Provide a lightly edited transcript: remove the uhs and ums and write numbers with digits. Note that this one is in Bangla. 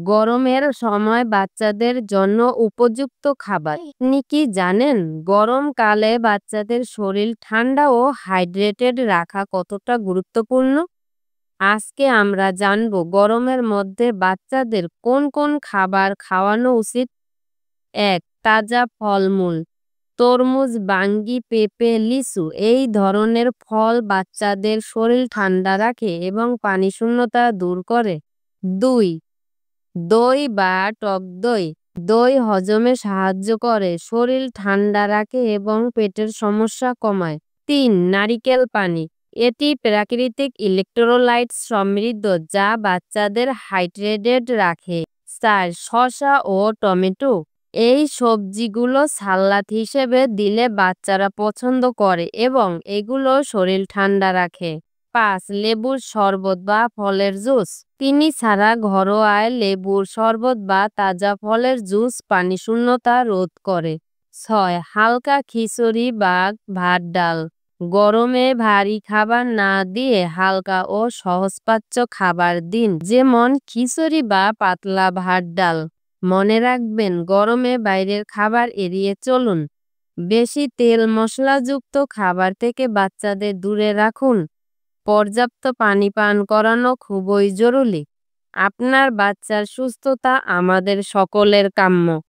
গরমের সময় বাচ্চাদের জন্য উপযুক্ত খাবার। আপনি কি জানেন গরমকালে বাচ্চাদের শরীর ঠান্ডা ও হাইড্রেটেড রাখা কতটা গুরুত্বপূর্ণ? আজকে আমরা জানব গরমের মধ্যে বাচ্চাদের কোন কোন খাবার খাওয়ানো উচিত। ১. তাজা ফলমূল, তরমুজ, বাঙ্গি, পেঁপে, লিচু এই ধরনের ফল বাচ্চাদের শরীর ঠান্ডা রাখে এবং পানিশূন্যতা দূর করে। ২. দই বা টক দই, দই হজমে সাহায্য করে, শরীর ঠান্ডা রাখে এবং পেটের সমস্যা কমায়। ৩. নারিকেল পানি, এটি প্রাকৃতিক ইলেক্ট্রোলাইটস সমৃদ্ধ যা বাচ্চাদের হাইড্রেটেড রাখে। ৪. শসা ও টমেটো, এই সবজিগুলো সালাদ হিসেবে দিলে বাচ্চারা পছন্দ করে এবং এগুলো শরীর ঠান্ডা রাখে। ৫. লেবুর শরবত বা ফলের জুস, চিনি ছাড়া ঘরোয়া লেবুর শরবত বা তাজা ফলের জুস পানিশূন্যতা রোধ করে। ৬. হালকা খিচুড়ি বা ভাত ডাল, গরমে ভারী খাবার না দিয়ে হালকা ও সহজপাচ্য খাবার দিন, যেমন খিচুড়ি বা পাতলা ভাত ডাল। মনে রাখবেন গরমে বাইরের খাবার এড়িয়ে চলুন। বেশি তেল মশলাযুক্ত খাবার থেকে বাচ্চাদের দূরে রাখুন। পর্যাপ্ত পানি পান করানো খুবই জরুরি। আপনার বাচ্চার সুস্থতা আমাদের সকলের কাম্য।